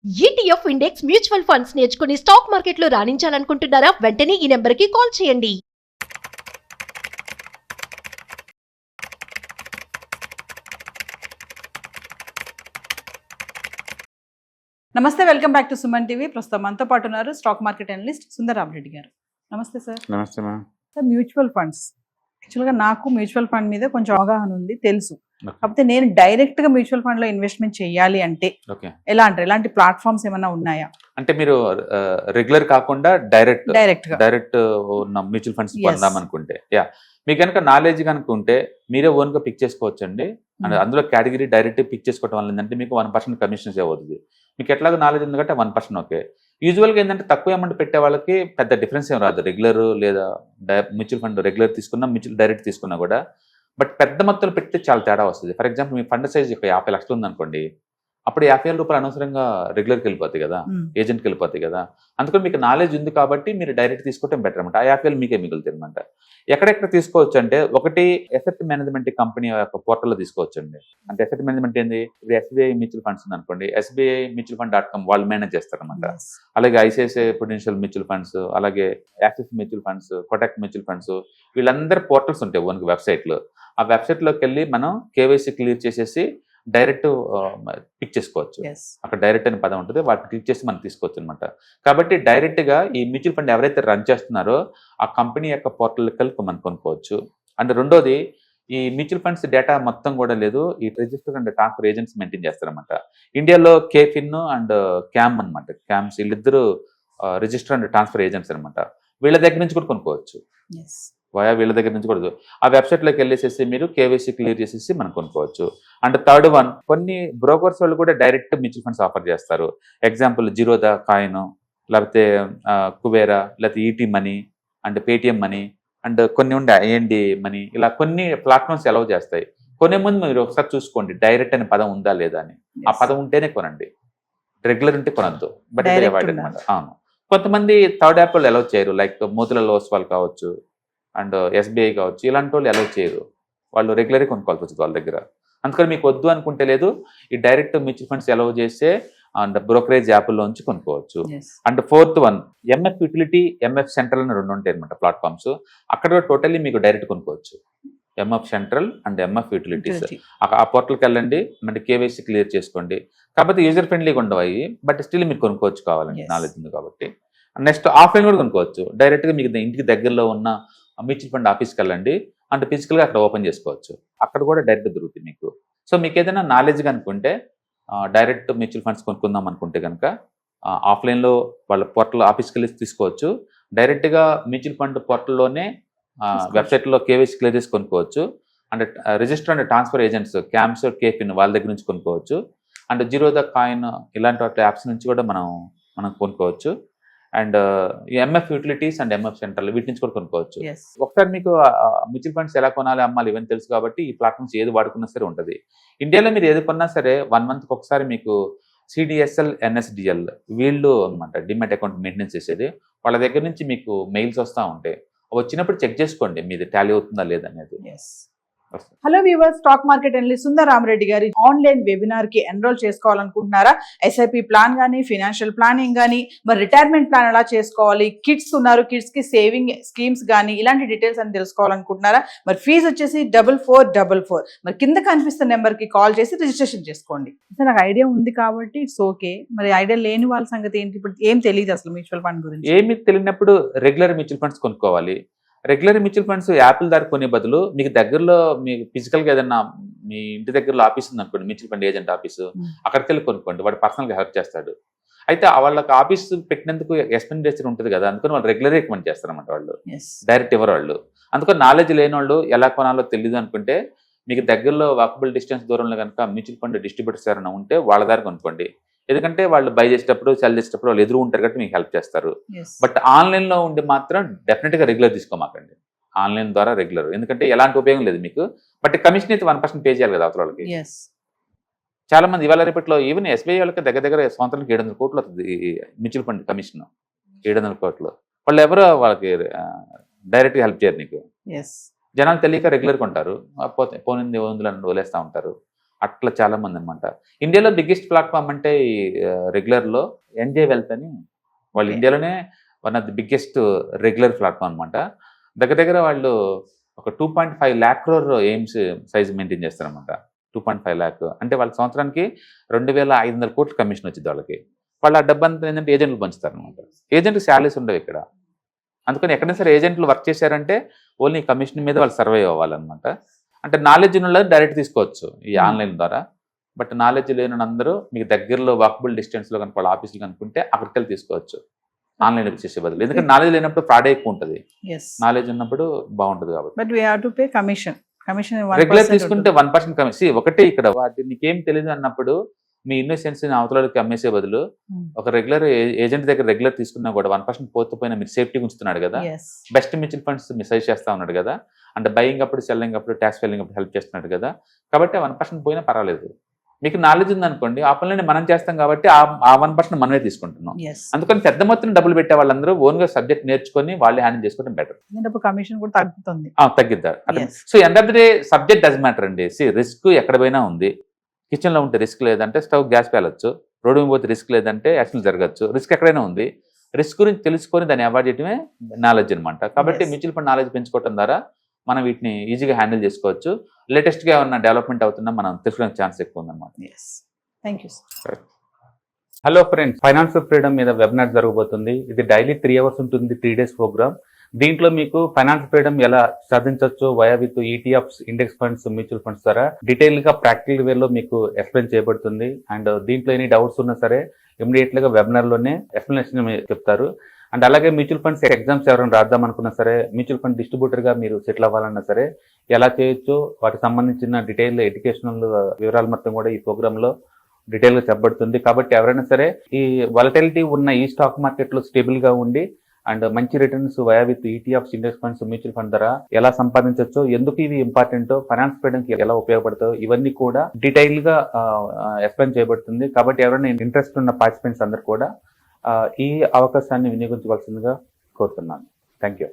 ETF index mutual funds నేర్చుకుని stock మార్కెట్లో రాణించాలనుకుంటున్నారా? వెంటనే ఈ నెంబర్కి కాల్ చేయండి. నమస్తే, welcome back to Suman TV. ప్రస్తుతం మనతో పాటు ఉన్నారు స్టాక్ మార్కెట్ అనలిస్ట్ సుందరరామరెడ్డి గారు. నమస్తే సార్. నమస్తే మ్యామ్. సార్, మ్యూచువల్ ఫండ్స్ యాక్చువల్గా నాకు మ్యూచువల్ ఫండ్ మీద కొంచెం అవగాహన ఉంది, తెలుసు. కాకపోతే నేను డైరెక్ట్ గా మ్యూచువల్ ఫండ్ లో ఇన్వెస్ట్మెంట్ చేయాలి అంటే ఎలా అంటారు? ఎలాంటి ప్లాట్ఫామ్స్ ఏమైనా ఉన్నాయా? అంటే మీరు రెగ్యులర్ కాకుండా డైరెక్ట్ ఉన్న మ్యూచువల్ ఫండ్స్ పొందాం అనుకుంటే, మీకు కనుక నాలెడ్జ్ కనుక ఉంటే మీరే ఓన్ గా పిక్ చేసుకోవచ్చు అండి. అందులో కేటగిరీ డైరెక్ట్ పిక్ చేసుకోవడం వల్ల ఏంటంటే మీకు 1% కమిషన్ సేవ్ అవుతుంది. మీకు ఎట్లాగో నాలెడ్జ్ ఉంది కాబట్టి 1% ఓకే. యూజువల్గా ఏంటంటే తక్కువ అమౌంట్ పెట్టే వాళ్ళకి పెద్ద డిఫరెన్స్ ఏం రాదు, రెగ్యులర్ లేదా మ్యూచువల్ ఫండ్ రెగ్యులర్ తీసుకున్నా మ్యూచువల్ డైరెక్ట్ తీసుకున్నా కూడా. బట్ పెద్ద మొత్తంలో పెడితే చాలా తేడా వస్తుంది. For example me fund size ఒక 50 లక్షలు ఉందనుకోండి, అప్పుడు 50,000 రూపాయలు అనవసరంగా రెగ్యులర్కి వెళ్ళిపోతాయి కదా, ఏజెంట్కి వెళ్ళిపోతాయి కదా. అందుకని మీకు నాలెడ్జ్ ఉంది కాబట్టి మీరు డైరెక్ట్ తీసుకోవడం బెటర్ అనమాట. ఆ 50,000 మీకే మిగులుతాయి అనమాట. ఎక్కడెక్కడ తీసుకోవచ్చు అంటే, ఒకటి ఎసెట్ మేనేజ్మెంట్ కంపెనీ యొక్క పోర్టల్లో తీసుకోవచ్చు అండి. అంటే ఎసెట్ మేనేజ్మెంట్ ఏంది, ఇప్పుడు ఎస్బీఐ మ్యూచువల్ ఫండ్స్ ఉంది అనుకోండి, SBI mutual fund.com వాళ్ళు మేనేజ్ చేస్తారనమాట. అలాగే ICICI Prudential మ్యూచువల్ ఫండ్స్, అలాగే axis mutual funds, Kotak mutual funds, వీళ్ళందరూ పోర్టల్స్ ఉంటాయి ఓన్కి వెబ్సైట్లో. ఆ వెబ్సైట్లోకి వెళ్ళి మనం KYC క్లియర్ చేసేసి డైరెక్ట్ పిక్ చేసుకోవచ్చు. అక్కడ డైరెక్ట్ అనే పదం ఉంటుంది, వాటిని క్లిక్ చేసి మనం తీసుకోవచ్చు అనమాట. కాబట్టి డైరెక్ట్ గా ఈ మ్యూచువల్ ఫండ్ ఎవరైతే రన్ చేస్తున్నారో ఆ కంపెనీ యొక్క పోర్టల్కి వెళ్ళి మనం కొనుక్కోవచ్చు. అండ్ రెండోది, ఈ మ్యూచువల్ ఫండ్స్ డేటా మొత్తం కూడా లేదు, ఈ register and transfer agents maintain చేస్తారనమాట. ఇండియాలో కేఫిన్ అండ్ క్యామ్ అనమాట. క్యామ్స్ వీళ్ళిద్దరు రిజిస్టర్ అండ్ ట్రాన్స్ఫర్ ఏజెంట్స్ అనమాట. వీళ్ళ దగ్గర నుంచి కూడా కొనుక్కోవచ్చు, వీళ్ళ దగ్గర నుంచి కూడా. ఆ వెబ్సైట్లోకి వెళ్ళేసేసి మీరు KYC క్లియర్ చేసేసి మనం కొనుక్కోవచ్చు. అండ్ థర్డ్ వన్, కొన్ని బ్రోకర్స్ వాళ్ళు కూడా డైరెక్ట్ మ్యూచువల్ ఫండ్స్ ఆఫర్ చేస్తారు. ఎగ్జాంపుల్ జిరోదా కాయిన్, లేకపోతే కుబేరా, లేకపోతే ET money and Paytm money and కొన్ని ఉండే IND మనీ, ఇలా కొన్ని ప్లాట్ఫామ్స్ అలౌ చేస్తాయి. కొనే ముందు మీరు ఒకసారి చూసుకోండి డైరెక్ట్ అనే పదం ఉందా లేదా అని. ఆ పదం ఉంటేనే కొనండి, రెగ్యులర్ ఉంటే కొనద్దు. బట్ అవాయిడ్ అనమాట. అవును, కొంతమంది థర్డ్ యాప్ వాళ్ళు అలౌ చేయరు, లైక్ మోతిలాల్ ఓస్వాల్ కావచ్చు అండ్ SBI కావచ్చు, ఇలాంటి వాళ్ళు అలౌ చేయరు. వాళ్ళు రెగ్యులర్గా కొనుక్కోవాల్సి వచ్చింది వాళ్ళ దగ్గర. అందుకని మీకు వద్దు అనుకుంటే లేదు, ఈ డైరెక్ట్ మ్యూచువల్ ఫండ్స్ అలౌ చేస్తే అండ్ బ్రోకరేజ్ యాప్లోంచి కొనుక్కోవచ్చు. And fourth one, MF utility, MF central అని రెండు ఉంటాయి అనమాట ప్లాట్ఫామ్స్. అక్కడ టోటల్లీ మీకు డైరెక్ట్ కొనుక్కోవచ్చు. MF central and MF utilities. ఆ పోర్టల్కి వెళ్ళండి, అంటే KYC క్లియర్ చేసుకోండి. కాకపోతే యూజర్ ఫ్రెండ్లీగా ఉండవు, బట్ స్టిల్ మీరు కొనుక్కోవచ్చు కావాలండి, నాలెడ్జ్ ఉంది కాబట్టి. నెక్స్ట్ ఆఫ్లైన్ కూడా కొనుక్కోవచ్చు. డైరెక్ట్గా మీకు ఇంటికి దగ్గరలో ఉన్న మ్యూచువల్ ఫండ్ ఆఫీస్కి వెళ్ళండి, అంటే ఫిజికల్గా అక్కడ ఓపెన్ చేసుకోవచ్చు. అక్కడ కూడా డైరెక్ట్ దొరుకుతుంది మీకు. సో మీకు ఏదైనా నాలెడ్జ్ కనుకుంటే డైరెక్ట్ మ్యూచువల్ ఫండ్స్ కొనుక్కుందాం అనుకుంటే కనుక ఆఫ్లైన్లో వాళ్ళ పోర్టల్ ఆఫీస్కి వెళ్ళి తీసుకోవచ్చు. డైరెక్ట్గా మ్యూచువల్ ఫండ్ పోర్టల్లోనే వెబ్సైట్లో KYC క్లియర్ చేసి కొనుక్కోవచ్చు. And register and transfer agents cams, caffeine వాళ్ళ దగ్గర నుంచి కొనుక్కోవచ్చు. అండ్ జిరోదా కాయిన్ ఇలాంటి వాటి యాప్స్ నుంచి కూడా మనం కొనుక్కోవచ్చు. And MF utilities and MF central వీటి నుంచి కూడా కొనుక్కోవచ్చు. ఒకసారి మీకు మ్యూచువల్ ఫండ్స్ ఎలా కొనాలి, అమ్మాలి ఇవన్నీ తెలుసు కాబట్టి ఈ ప్లాట్ఫామ్స్ ఏది వాడుకున్నా సరే ఉంటుంది. ఇండియాలో మీరు ఏది కొన్నా సరే 1 మంత్కి ఒకసారి మీకు CDSL, NSDL వీళ్ళు అనమాట డిమాట్ అకౌంట్ మెయింటెనెన్స్ చేసేది. వాళ్ళ దగ్గర నుంచి మీకు మెయిల్స్ వస్తూ ఉంటాయి. వచ్చినప్పుడు చెక్ చేసుకోండి మీది టాలీ అవుతుందా లేదనేది. Hello viewers, stock market analyst Sundararamareddy గారి ఆన్లైన్ వెబినార్ కి ఎన్రోల్ చేసుకోవాలనుకుంటున్నారా? SIP ప్లాన్ గానీ, ఫైనాన్షియల్ ప్లానింగ్ గానీ, మరి రిటైర్మెంట్ ప్లాన్ ఎలా చేసుకోవాలి, కిడ్స్ ఉన్నారు, కిడ్స్ కి సేవింగ్ స్కీమ్స్ గానీ, ఇలాంటి డీటెయిల్స్ అని తెలుసుకోవాలనుకుంటున్నారా? మరి ఫీజు వచ్చేసి 4444. మరి కింద కనిపిస్తున్న నెంబర్ కి కాల్ చేసి రిజిస్ట్రేషన్ చేసుకోండి. నాకు ఐడియా ఉంది కాబట్టి ఇట్స్ ఓకే. మరి ఐడియా లేని వాళ్ళ సంగతి ఏంటి? ఇప్పుడు ఏం తెలియదు అసలు మ్యూచువల్ ఫండ్ గురించి. ఏమి తెలియనప్పుడు రెగ్యులర్ మ్యూచువల్ ఫండ్స్ కొనుక్కోవాలి. రెగ్యులర్ మ్యూచువల్ ఫండ్స్ యాప్ల ద్వారా కొనే బదులు మీకు దగ్గరలో మీకు ఫిజికల్గా ఏదన్నా మీ ఇంటి దగ్గరలో ఆఫీస్ ఉంది అనుకోండి, మ్యూచువల్ ఫండ్ ఏజెంట్ ఆఫీసు, అక్కడికి వెళ్ళి కొనుక్కోండి. వాడు పర్సనల్గా హెల్ప్ చేస్తాడు. అయితే వాళ్ళకి ఆఫీస్ పెట్టినందుకు ఎక్స్పెండిచర్ ఉంటుంది కదా, అందుకని వాళ్ళు రెగ్యులర్ రికమెండ్ చేస్తారన్నమాట. వాళ్ళు డైరెక్ట్ ఇవ్వరు వాళ్ళు. అందుకని నాలెడ్జ్ లేని వాళ్ళు ఎలా కొనాలో తెలియదు అనుకుంటే మీకు దగ్గరలో వాకబుల్ డిస్టెన్స్ దూరంలో కనుక మ్యూచువల్ ఫండ్ డిస్ట్రిబ్యూటర్స్ ఎవరైనా ఉంటే వాళ్ళ ద్వారా కొనుక్కోండి. ఎందుకంటే వాళ్ళు బై చేసేటప్పుడు, సెల్ చేసేటప్పుడు వాళ్ళు ఎదురు ఉంటారు కాబట్టి మీకు హెల్ప్ చేస్తారు. బట్ ఆన్లైన్లో ఉండి మాత్రం డెఫినెట్గా రెగ్యులర్ తీసుకోమాకండి. ఆన్లైన్ ద్వారా రెగ్యులర్, ఎందుకంటే ఎలాంటి ఉపయోగం లేదు మీకు. బట్ కమిషన్ అయితే 1% పే చేయాలి కదా అవతల వాళ్ళకి. చాలా మంది ఇవాళ రేపట్లో ఈవెన్ SBI వాళ్ళకి దగ్గర సంవత్సరానికి 700 కోట్లు అవుతుంది మ్యూచువల్ ఫండ్ కమిషన్. 700 కోట్లు. వాళ్ళు ఎవరు వాళ్ళకి డైరెక్ట్గా హెల్ప్ చేయరు నీకు. జనాలు తెలియక రెగ్యులర్ కొంటారు, పోతే పోనింది వందలు వదిలేస్తూ ఉంటారు. అట్లా చాలా మంది అనమాట. ఇండియాలో బిగ్గెస్ట్ ప్లాట్ఫామ్ అంటే ఈ రెగ్యులర్ లో ఎన్జే వెల్త్ అని వాళ్ళు ఇండియాలోనే one of the biggest regular platform అనమాట. దగ్గర వాళ్ళు ఒక 2.5 lakh crore AIIMS size maintain చేస్తారనమాట. 2.5 lakh అంటే వాళ్ళ సంవత్సరానికి 2,500 కోట్ల కమిషన్ వచ్చింది వాళ్ళకి. వాళ్ళు ఆ డబ్బంతా ఏంటంటే ఏజెంట్లు పంచుతారనమాట. ఏజెంట్కి శాలరీస్ ఉండవు ఇక్కడ. అందుకని ఎక్కడైనా సరే ఏజెంట్లు వర్క్ చేశారంటే ఓన్లీ కమిషన్ మీద వాళ్ళు సర్వైవ్ అవ్వాలన్నమాట. అంటే నాలెడ్జ్ ఉన్న డైరెక్ట్ తీసుకోవచ్చు ఈ ఆన్లైన్ ద్వారా. బట్ నాలెడ్జ్ లేని అందరూ మీకు దగ్గరలో వాకబుల్ డిస్టెన్స్లో కనుక వాళ్ళ ఆఫీసులు కనుక్కుంటే అక్కడికి వెళ్ళి తీసుకోవచ్చు ఆన్లైన్ చేసే బదులు. ఎందుకంటే నాలెడ్జ్ లేనప్పుడు ఫ్రాడ్ ఎక్కువ ఉంటుంది, నాలెడ్జ్ ఉన్నప్పుడు బాగుంటుంది కాబట్టి. రెగ్యులర్ తీసుకుంటే 1% కమిషన్ ఒకటే ఇక్కడ. వాటి నీకేం తెలియదు అన్నప్పుడు మీ ఇన్నోసెన్స్ అవతలకి అమ్మేసే బదులు ఒక రెగ్యులర్ ఏజెంట్ దగ్గర రెగ్యులర్ తీసుకున్నా కూడా 1% పోకపోయినా మీరు సేఫ్టీ ఉంచుతున్నాడు కదా. బెస్ట్ మ్యూచువల్ ఫండ్స్ మిసైజ్ చేస్తా ఉన్నాడు కదా. అంటే బయింగ్ అప్పుడు, సెల్లింగ్ అప్పుడు, ట్యాక్స్ ఫైలింగ్ అప్పుడు హెల్ప్ చేస్తున్నాడు కదా. కాబట్టి 1% పోయినా పర్వాలేదు. మీకు నాలెడ్జ్ ఉందనుకోండి, ఆ పనులని మనం చేస్తాం కాబట్టి ఆ 1% మనమే తీసుకుంటున్నాం. అందుకని పెద్ద మొత్తం డబ్బులు పెట్టే వాళ్ళందరూ ఓన్ గా సబ్జెక్ట్ నేర్చుకొని వాళ్ళే హ్యాండిల్ చేసుకోవడం బెటర్. కమిషన్ కూడా తగ్గుతుంది, తగ్గిద్దారు. So end of the day subject does matter అండి. రిస్క్ ఎక్కడ పోయినా ఉంది. కిచెన్ లో ఉంటే రిస్క్ లేదంటే స్టవ్ గ్యాస్ పేలొచ్చు, రోడ్డు మీద పోతే రిస్క్ లేదంటే యాక్సిడెంట్ జరగచ్చు. రిస్క్ ఎక్కడైనా ఉంది. రిస్క్ గురించి తెలుసుకొని దాన్ని అవాయిడ్ చేయడమే నాలెడ్జ్ అనమాట. కాబట్టి మ్యూచువల్ ఫండ్ నాలెడ్జ్ పెంచుకోవడం ద్వారా మనం వీటిని ఈజీగా హ్యాండిల్ చేసుకోవచ్చు. లేటెస్ట్ గా ఏమన్నా డెవలప్మెంట్ అవుతున్నా మనం తెలుసుకోవడానికి ఛాన్స్ ఎక్కువ ఉందన్నమాట. హలో ఫ్రెండ్స్, ఫైనాన్షియల్ ఫ్రీడమ్ మీద వెబినార్ జరగబోతుంది. ఇది డైలీ 3 hours ఉంటుంది, 3 days ప్రోగ్రామ్. దీంట్లో మీకు ఫైనాన్షియల్ ఫ్రీడమ్ ఎలా సాధించవచ్చు via with ETFs, index funds, mutual funds ద్వారా డీటెయిల్ గా ప్రాక్టికల్ వేలో మీకు ఎక్స్ప్లెయిన్ చేయబడుతుంది. అండ్ దీంట్లో ఎనీ డౌట్స్ ఉన్నా సరే ఇమీడియట్ గా వెబినార్ లోనే ఎక్స్ప్లెనేషన్ చెప్తారు. అండ్ అలాగే మ్యూచువల్ ఫండ్స్ ఎగ్జామ్స్ ఎవరైనా రాద్దాం అనుకున్నా సరే, మ్యూచువల్ ఫండ్ డిస్ట్రిబ్యూటర్ గా మీరు సెటిల్ అవ్వాలన్నా సరే ఎలా చేయొచ్చు, వాటికి సంబంధించిన డీటెయిల్ ఎడ్యుకేషనల్ వివరాలు మొత్తం కూడా ఈ ప్రోగ్రామ్ లో డీటెయిల్ గా చెప్పబడుతుంది. కాబట్టి ఎవరైనా సరే ఈ వాలటిలిటీ ఉన్న ఈ స్టాక్ మార్కెట్ లో స్టేబుల్ గా ఉండి అండ్ మంచి returns via with ETFs, index funds, mutual fund ద్వారా ఎలా సంపాదించవచ్చు, ఎందుకు ఇవి ఇంపార్టెంట్, ఫైనాన్స్ ఫ్రీడమ్ కి ఎలా ఉపయోగపడతాయో ఇవన్నీ కూడా డీటెయిల్ గా ఎక్స్ప్లెయిన్ చేయబడుతుంది. కాబట్టి ఎవరైనా ఇంట్రెస్ట్ ఉన్న పార్టిసిపెంట్స్ అందరూ కూడా ఈ అవకాశాన్ని వినియోగించవలసిందిగా కోరుతున్నాను. Thank you.